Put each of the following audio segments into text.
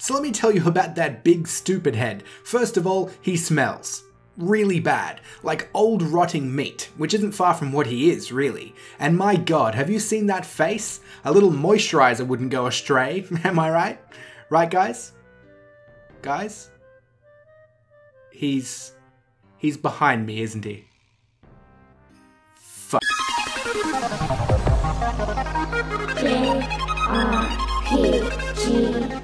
So let me tell you about that big stupid head. First of all, he smells really bad, like old rotting meat, which isn't far from what he is, really. And my god, have you seen that face? A little moisturizer wouldn't go astray, am I right? Right, guys? Guys? He's behind me, isn't he? Fuck. JRPG.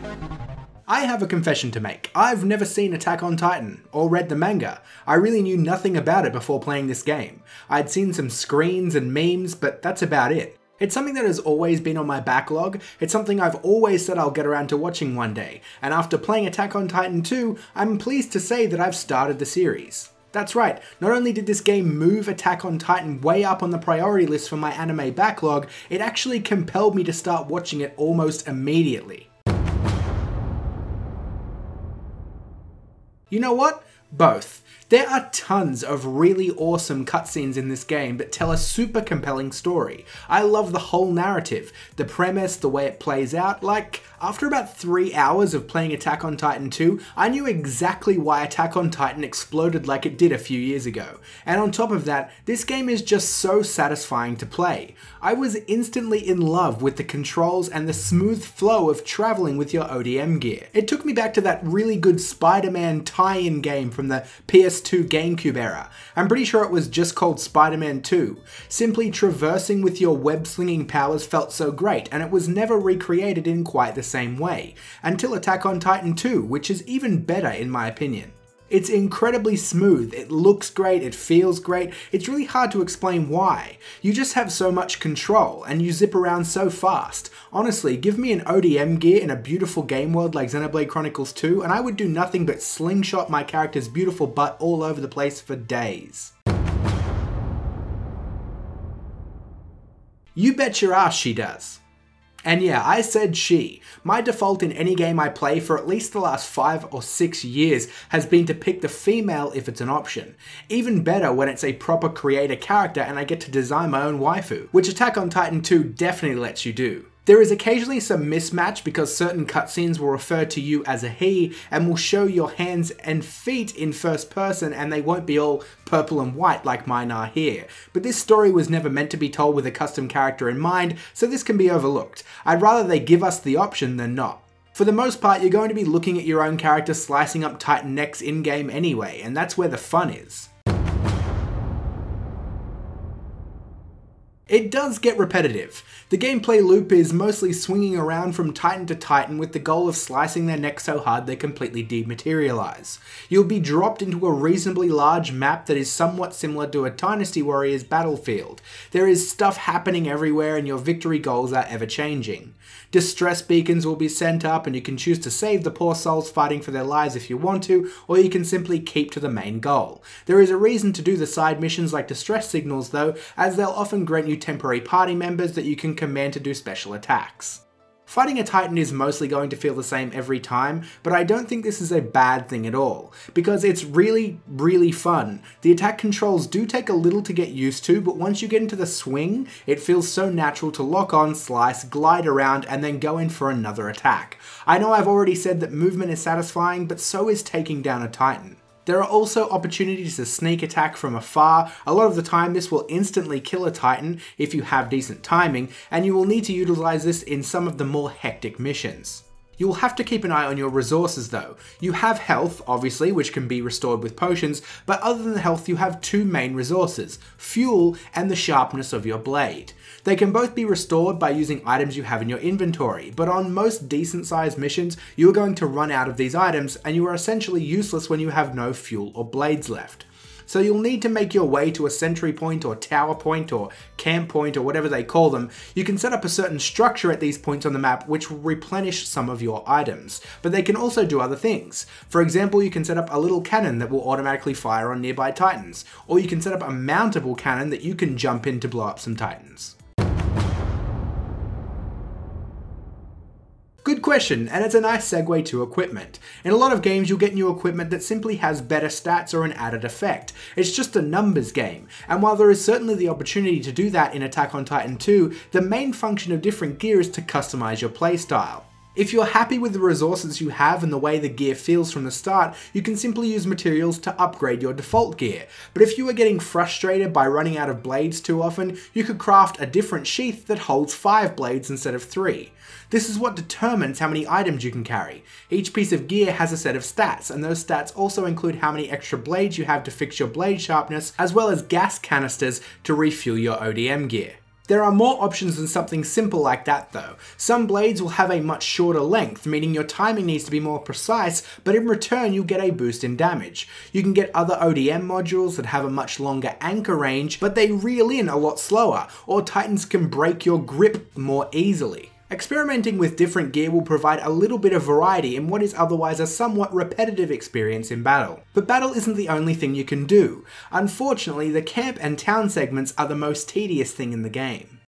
I have a confession to make. I've never seen Attack on Titan, or read the manga. I really knew nothing about it before playing this game. I'd seen some screens and memes, but that's about it. It's something that has always been on my backlog, it's something I've always said I'll get around to watching one day, and after playing Attack on Titan 2, I'm pleased to say that I've started the series. That's right, not only did this game move Attack on Titan way up on the priority list for my anime backlog, it actually compelled me to start watching it almost immediately. You know what? Both. There are tons of really awesome cutscenes in this game that tell a super compelling story. I love the whole narrative, the premise, the way it plays out. Like, after about 3 hours of playing Attack on Titan 2, I knew exactly why Attack on Titan exploded like it did a few years ago. And on top of that, this game is just so satisfying to play. I was instantly in love with the controls and the smooth flow of traveling with your ODM gear. It took me back to that really good Spider-Man tie-in game from the PS2 GameCube era. I'm pretty sure it was just called Spider-Man 2. Simply traversing with your web-slinging powers felt so great, and it was never recreated in quite the same way, until Attack on Titan 2, which is even better in my opinion. It's incredibly smooth, it looks great, it feels great, it's really hard to explain why. You just have so much control, and you zip around so fast. Honestly, give me an ODM gear in a beautiful game world like Xenoblade Chronicles 2, and I would do nothing but slingshot my character's beautiful butt all over the place for days. You bet your ass she does. And yeah, I said she. My default in any game I play for at least the last 5 or 6 years has been to pick the female if it's an option. Even better when it's a proper creator character and I get to design my own waifu, which Attack on Titan 2 definitely lets you do. There is occasionally some mismatch because certain cutscenes will refer to you as a he and will show your hands and feet in first person and they won't be all purple and white like mine are here. But this story was never meant to be told with a custom character in mind, so this can be overlooked. I'd rather they give us the option than not. For the most part, you're going to be looking at your own character slicing up Titan necks in-game anyway, and that's where the fun is. It does get repetitive. The gameplay loop is mostly swinging around from Titan to Titan with the goal of slicing their neck so hard they completely dematerialize. You'll be dropped into a reasonably large map that is somewhat similar to a Dynasty Warriors battlefield. There is stuff happening everywhere and your victory goals are ever changing. Distress beacons will be sent up and you can choose to save the poor souls fighting for their lives if you want to, or you can simply keep to the main goal. There is a reason to do the side missions like distress signals though, as they'll often grant you temporary party members that you can command to do special attacks. Fighting a Titan is mostly going to feel the same every time, but I don't think this is a bad thing at all, because it's really fun. The attack controls do take a little to get used to, but once you get into the swing, it feels so natural to lock on, slice, glide around, and then go in for another attack. I know I've already said that movement is satisfying, but so is taking down a Titan. There are also opportunities to sneak attack from afar. A lot of the time this will instantly kill a Titan if you have decent timing, and you will need to utilize this in some of the more hectic missions. You will have to keep an eye on your resources though. You have health, obviously, which can be restored with potions, but other than health you have two main resources, fuel and the sharpness of your blade. They can both be restored by using items you have in your inventory, but on most decent sized missions you are going to run out of these items and you are essentially useless when you have no fuel or blades left. So you'll need to make your way to a sentry point or tower point or camp point or whatever they call them. You can set up a certain structure at these points on the map which will replenish some of your items, but they can also do other things. For example, you can set up a little cannon that will automatically fire on nearby Titans, or you can set up a mountable cannon that you can jump in to blow up some Titans. Good question, and it's a nice segue to equipment. In a lot of games you'll get new equipment that simply has better stats or an added effect. It's just a numbers game, and while there is certainly the opportunity to do that in Attack on Titan 2, the main function of different gear is to customize your playstyle. If you're happy with the resources you have and the way the gear feels from the start, you can simply use materials to upgrade your default gear. But if you are getting frustrated by running out of blades too often, you could craft a different sheath that holds 5 blades instead of 3. This is what determines how many items you can carry. Each piece of gear has a set of stats, and those stats also include how many extra blades you have to fix your blade sharpness, as well as gas canisters to refuel your ODM gear. There are more options than something simple like that though. Some blades will have a much shorter length, meaning your timing needs to be more precise, but in return you'll get a boost in damage. You can get other ODM modules that have a much longer anchor range, but they reel in a lot slower, or Titans can break your grip more easily. Experimenting with different gear will provide a little bit of variety in what is otherwise a somewhat repetitive experience in battle. But battle isn't the only thing you can do. Unfortunately, the camp and town segments are the most tedious thing in the game.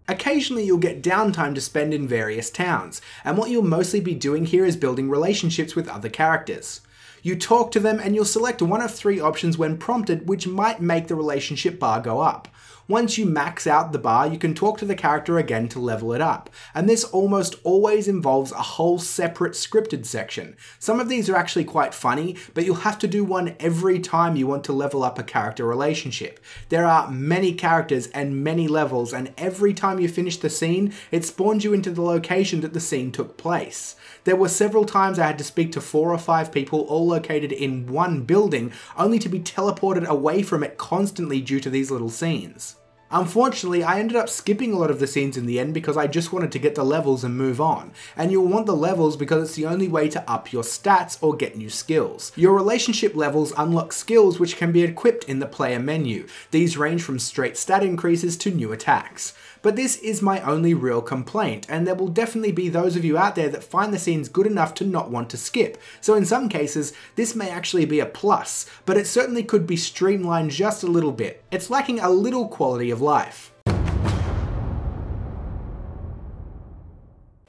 Occasionally you'll get downtime to spend in various towns, and what you'll mostly be doing here is building relationships with other characters. You talk to them and you'll select one of 3 options when prompted, which might make the relationship bar go up. Once you max out the bar, you can talk to the character again to level it up, and this almost always involves a whole separate scripted section. Some of these are actually quite funny, but you'll have to do one every time you want to level up a character relationship. There are many characters and many levels, and every time you finish the scene, it spawns you into the location that the scene took place. There were several times I had to speak to 4 or 5 people all located in one building, only to be teleported away from it constantly due to these little scenes. Unfortunately, I ended up skipping a lot of the scenes in the end because I just wanted to get the levels and move on. And you'll want the levels because it's the only way to up your stats or get new skills. Your relationship levels unlock skills which can be equipped in the player menu. These range from straight stat increases to new attacks. But this is my only real complaint, and there will definitely be those of you out there that find the scenes good enough to not want to skip. So in some cases, this may actually be a plus, but it certainly could be streamlined just a little bit. It's lacking a little quality of life.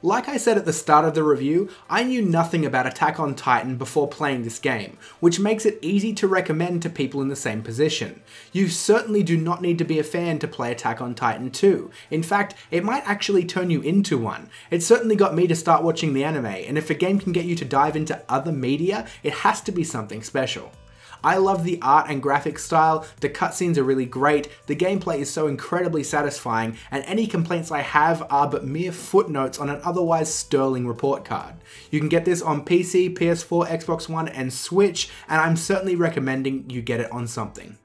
Like I said at the start of the review, I knew nothing about Attack on Titan before playing this game, which makes it easy to recommend to people in the same position. You certainly do not need to be a fan to play Attack on Titan 2. In fact, it might actually turn you into one. It certainly got me to start watching the anime, and if a game can get you to dive into other media, it has to be something special. I love the art and graphic style, the cutscenes are really great, the gameplay is so incredibly satisfying, and any complaints I have are but mere footnotes on an otherwise sterling report card. You can get this on PC, PS4, Xbox One, and Switch, and I'm certainly recommending you get it on something.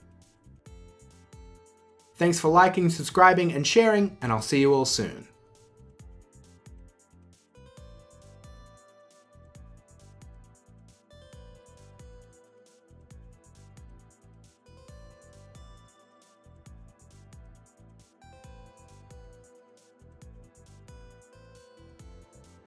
Thanks for liking, subscribing, and sharing, and I'll see you all soon.